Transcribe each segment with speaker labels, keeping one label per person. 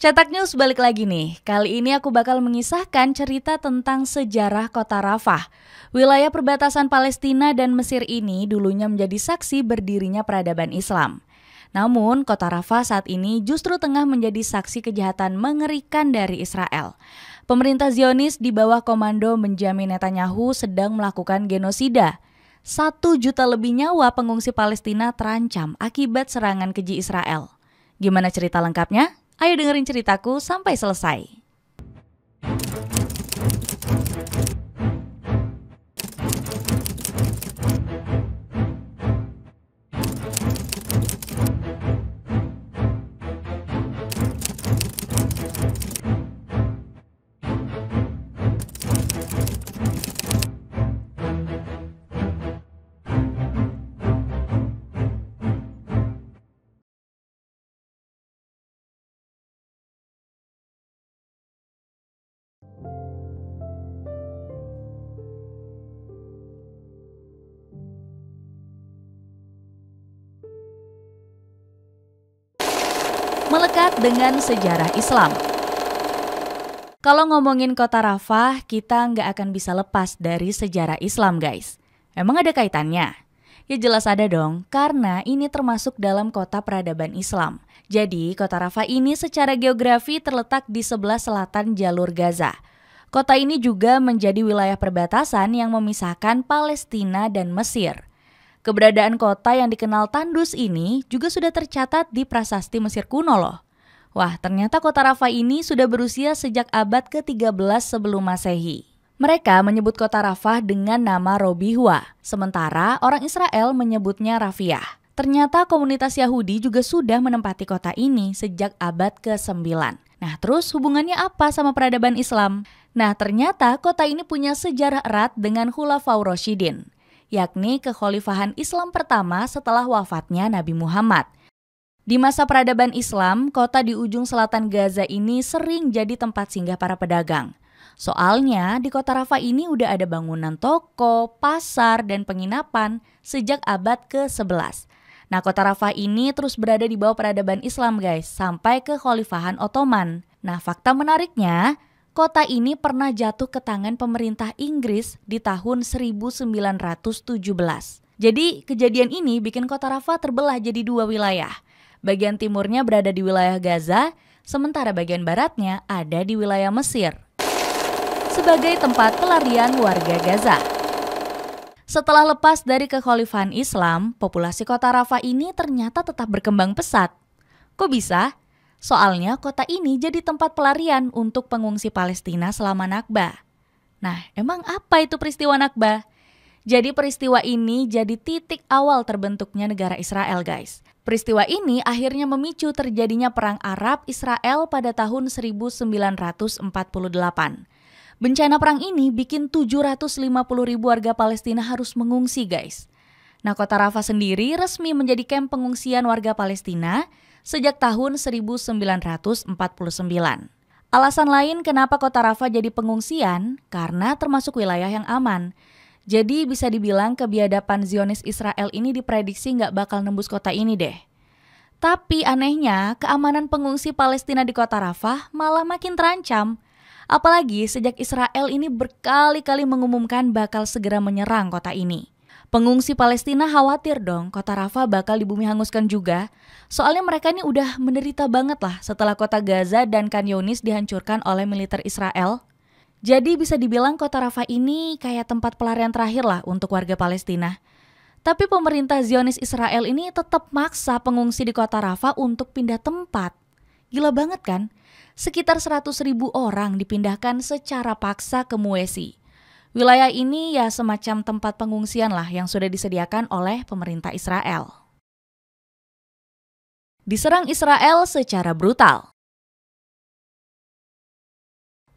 Speaker 1: Cetak News balik lagi nih. Kali ini aku bakal mengisahkan cerita tentang sejarah kota Rafah. Wilayah perbatasan Palestina dan Mesir ini dulunya menjadi saksi berdirinya peradaban Islam. Namun, kota Rafah saat ini justru tengah menjadi saksi kejahatan mengerikan dari Israel. Pemerintah Zionis di bawah komando Benjamin Netanyahu sedang melakukan genosida. 1 juta lebih nyawa pengungsi Palestina terancam akibat serangan keji Israel. Gimana cerita lengkapnya? Ayo dengerin ceritaku sampai selesai. Melekat dengan sejarah Islam. Kalau ngomongin kota Rafah, kita nggak akan bisa lepas dari sejarah Islam, guys. Emang ada kaitannya? Ya jelas ada dong, karena ini termasuk dalam kota peradaban Islam. Jadi, kota Rafah ini secara geografi terletak di sebelah selatan jalur Gaza. Kota ini juga menjadi wilayah perbatasan yang memisahkan Palestina dan Mesir. Keberadaan kota yang dikenal tandus ini juga sudah tercatat di prasasti Mesir kuno loh. Wah, ternyata kota Rafah ini sudah berusia sejak abad ke-13 sebelum Masehi. Mereka menyebut kota Rafah dengan nama Robihwa, sementara orang Israel menyebutnya Rafiah. Ternyata komunitas Yahudi juga sudah menempati kota ini sejak abad ke-9. Nah, terus hubungannya apa sama peradaban Islam? Nah, ternyata kota ini punya sejarah erat dengan Khulafaur Rasyidin, yakni kekhalifahan Islam pertama setelah wafatnya Nabi Muhammad. Di masa peradaban Islam, kota di ujung selatan Gaza ini sering jadi tempat singgah para pedagang. Soalnya di kota Rafah ini udah ada bangunan toko, pasar, dan penginapan sejak abad ke-11. Nah, kota Rafah ini terus berada di bawah peradaban Islam guys, sampai ke Kekhalifahan Ottoman. Nah, fakta menariknya, kota ini pernah jatuh ke tangan pemerintah Inggris di tahun 1917. Jadi kejadian ini bikin kota Rafah terbelah jadi 2 wilayah. Bagian timurnya berada di wilayah Gaza, sementara bagian baratnya ada di wilayah Mesir. Sebagai tempat pelarian warga Gaza. Setelah lepas dari kekhalifahan Islam, populasi kota Rafah ini ternyata tetap berkembang pesat. Kok bisa? Soalnya kota ini jadi tempat pelarian untuk pengungsi Palestina selama Nakba. Nah, emang apa itu peristiwa Nakba? Jadi peristiwa ini jadi titik awal terbentuknya negara Israel, guys. Peristiwa ini akhirnya memicu terjadinya perang Arab Israel pada tahun 1948. Bencana perang ini bikin 750.000 warga Palestina harus mengungsi, guys. Nah, kota Rafah sendiri resmi menjadi kamp pengungsian warga Palestina sejak tahun 1949. Alasan lain kenapa kota Rafah jadi pengungsian karena termasuk wilayah yang aman. Jadi bisa dibilang kebiadaban Zionis Israel ini diprediksi nggak bakal nembus kota ini deh. Tapi anehnya keamanan pengungsi Palestina di kota Rafah malah makin terancam. Apalagi sejak Israel ini berkali-kali mengumumkan bakal segera menyerang kota ini. Pengungsi Palestina khawatir dong kota Rafah bakal dibumi hanguskan juga. Soalnya mereka ini udah menderita banget lah setelah kota Gaza dan Khan Younis dihancurkan oleh militer Israel. Jadi bisa dibilang kota Rafah ini kayak tempat pelarian terakhir lah untuk warga Palestina. Tapi pemerintah Zionis Israel ini tetap maksa pengungsi di kota Rafah untuk pindah tempat. Gila banget kan? Sekitar 100.000 orang dipindahkan secara paksa ke Muesi. Wilayah ini ya semacam tempat pengungsian lah yang sudah disediakan oleh pemerintah Israel. Diserang Israel secara brutal.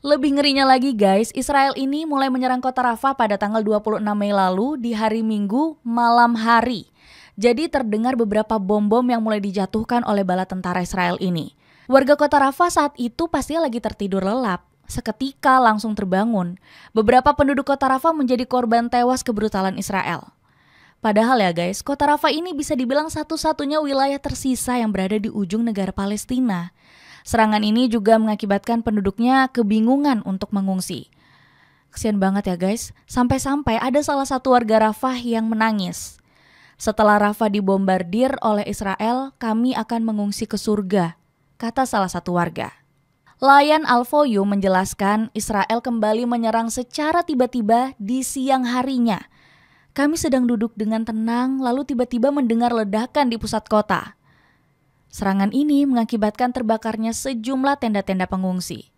Speaker 1: Lebih ngerinya lagi guys, Israel ini mulai menyerang kota Rafah pada tanggal 26 Mei lalu di hari Minggu malam hari. Jadi terdengar beberapa bom-bom yang mulai dijatuhkan oleh bala tentara Israel ini. Warga kota Rafah saat itu pastinya lagi tertidur lelap. Seketika langsung terbangun. Beberapa penduduk kota Rafah menjadi korban tewas kebrutalan Israel. Padahal ya guys, kota Rafah ini bisa dibilang satu-satunya wilayah tersisa yang berada di ujung negara Palestina. Serangan ini juga mengakibatkan penduduknya kebingungan untuk mengungsi. Kasian banget ya guys, sampai-sampai ada salah satu warga Rafah yang menangis. Setelah Rafah dibombardir oleh Israel, kami akan mengungsi ke surga, kata salah satu warga. Layan Al-Foyu menjelaskan Israel kembali menyerang secara tiba-tiba di siang harinya. Kami sedang duduk dengan tenang lalu tiba-tiba mendengar ledakan di pusat kota. Serangan ini mengakibatkan terbakarnya sejumlah tenda-tenda pengungsi.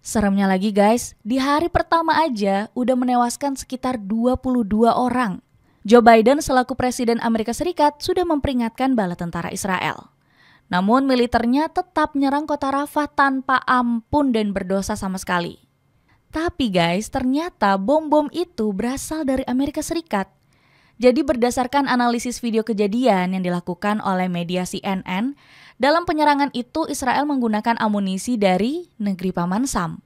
Speaker 1: Seremnya lagi guys, di hari pertama aja udah menewaskan sekitar 22 orang. Joe Biden selaku Presiden Amerika Serikat sudah memperingatkan bala tentara Israel. Namun militernya tetap menyerang kota Rafah tanpa ampun dan berdosa sama sekali. Tapi guys, ternyata bom-bom itu berasal dari Amerika Serikat. Jadi berdasarkan analisis video kejadian yang dilakukan oleh media CNN, dalam penyerangan itu Israel menggunakan amunisi dari negeri Paman Sam.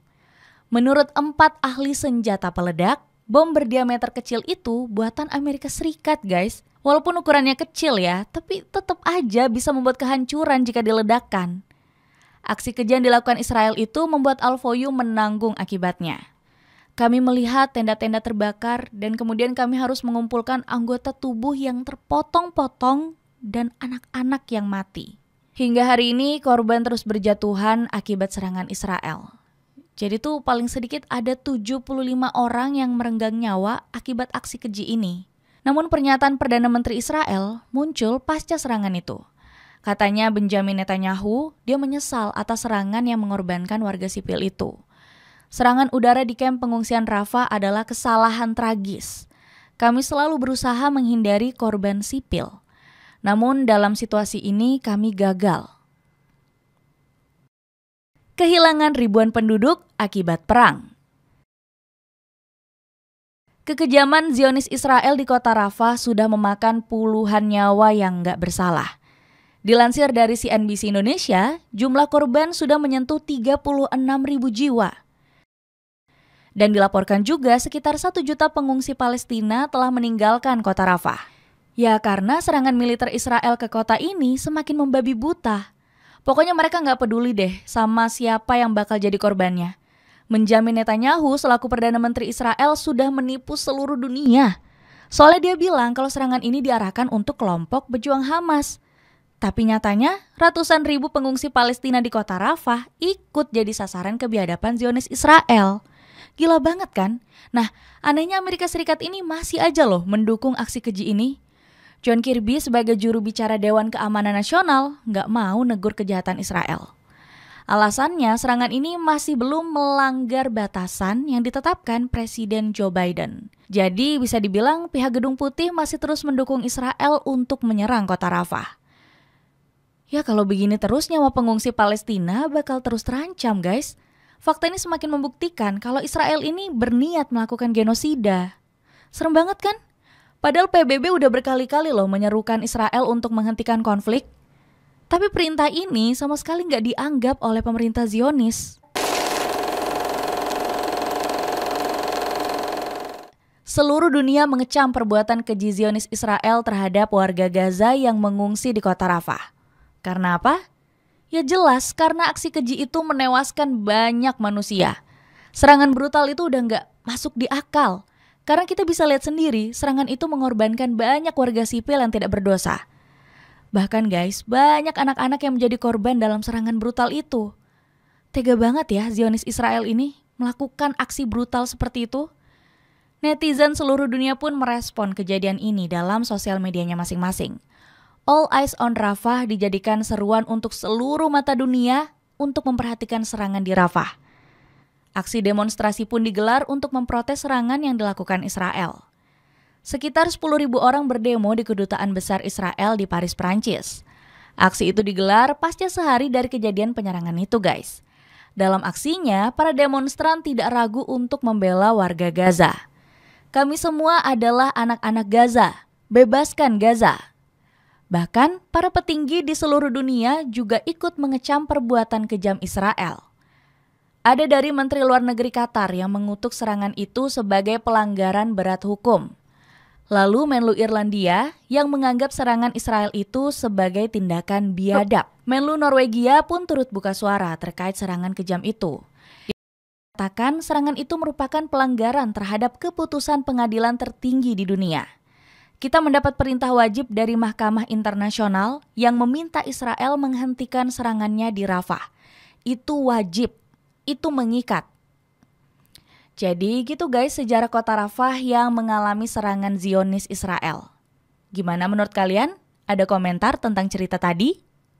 Speaker 1: Menurut 4 ahli senjata peledak, bom berdiameter kecil itu buatan Amerika Serikat guys. Walaupun ukurannya kecil ya, tapi tetap aja bisa membuat kehancuran jika diledakkan. Aksi keji yang dilakukan Israel itu membuat Al-Foyu menanggung akibatnya. Kami melihat tenda-tenda terbakar dan kemudian kami harus mengumpulkan anggota tubuh yang terpotong-potong dan anak-anak yang mati. Hingga hari ini korban terus berjatuhan akibat serangan Israel. Jadi tuh paling sedikit ada 75 orang yang merenggang nyawa akibat aksi keji ini. Namun pernyataan Perdana Menteri Israel muncul pasca serangan itu. Katanya Benjamin Netanyahu, dia menyesal atas serangan yang mengorbankan warga sipil itu. Serangan udara di kamp pengungsian Rafah adalah kesalahan tragis. Kami selalu berusaha menghindari korban sipil. Namun dalam situasi ini kami gagal. Kehilangan ribuan penduduk akibat perang. Kekejaman Zionis Israel di kota Rafah sudah memakan puluhan nyawa yang nggak bersalah. Dilansir dari CNBC Indonesia, jumlah korban sudah menyentuh 36.000 jiwa. Dan dilaporkan juga sekitar 1 juta pengungsi Palestina telah meninggalkan kota Rafah. Ya karena serangan militer Israel ke kota ini semakin membabi buta. Pokoknya mereka nggak peduli deh sama siapa yang bakal jadi korbannya. Benjamin Netanyahu selaku Perdana Menteri Israel sudah menipu seluruh dunia. Soalnya dia bilang kalau serangan ini diarahkan untuk kelompok pejuang Hamas. Tapi nyatanya ratusan ribu pengungsi Palestina di kota Rafah ikut jadi sasaran kebiadaban Zionis Israel. Gila banget kan? Nah, anehnya Amerika Serikat ini masih aja loh mendukung aksi keji ini. John Kirby sebagai juru bicara Dewan Keamanan Nasional nggak mau negur kejahatan Israel. Alasannya serangan ini masih belum melanggar batasan yang ditetapkan Presiden Joe Biden. Jadi bisa dibilang pihak Gedung Putih masih terus mendukung Israel untuk menyerang kota Rafah. Ya kalau begini terus nyawa pengungsi Palestina bakal terus terancam guys. Fakta ini semakin membuktikan kalau Israel ini berniat melakukan genosida. Serem banget kan? Padahal PBB udah berkali-kali loh menyerukan Israel untuk menghentikan konflik. Tapi perintah ini sama sekali nggak dianggap oleh pemerintah Zionis. Seluruh dunia mengecam perbuatan keji Zionis Israel terhadap warga Gaza yang mengungsi di kota Rafah. Karena apa? Ya jelas karena aksi keji itu menewaskan banyak manusia. Serangan brutal itu udah nggak masuk di akal. Karena kita bisa lihat sendiri serangan itu mengorbankan banyak warga sipil yang tidak berdosa. Bahkan guys, banyak anak-anak yang menjadi korban dalam serangan brutal itu. Tega banget ya Zionis Israel ini melakukan aksi brutal seperti itu. Netizen seluruh dunia pun merespon kejadian ini dalam sosial medianya masing-masing. All Eyes on Rafah dijadikan seruan untuk seluruh mata dunia untuk memperhatikan serangan di Rafah. Aksi demonstrasi pun digelar untuk memprotes serangan yang dilakukan Israel. Sekitar 10.000 orang berdemo di Kedutaan Besar Israel di Paris, Prancis. Aksi itu digelar pasca sehari dari kejadian penyerangan itu guys. Dalam aksinya, para demonstran tidak ragu untuk membela warga Gaza. Kami semua adalah anak-anak Gaza, bebaskan Gaza. Bahkan, para petinggi di seluruh dunia juga ikut mengecam perbuatan kejam Israel. Ada dari Menteri Luar Negeri Qatar yang mengutuk serangan itu sebagai pelanggaran berat hukum. Lalu Menlu Irlandia yang menganggap serangan Israel itu sebagai tindakan biadab. Menlu Norwegia pun turut buka suara terkait serangan kejam itu. Dia mengatakan serangan itu merupakan pelanggaran terhadap keputusan pengadilan tertinggi di dunia. Kita mendapat perintah wajib dari Mahkamah Internasional yang meminta Israel menghentikan serangannya di Rafah. Itu wajib, itu mengikat. Jadi gitu guys sejarah kota Rafah yang mengalami serangan Zionis Israel. Gimana menurut kalian? Ada komentar tentang cerita tadi?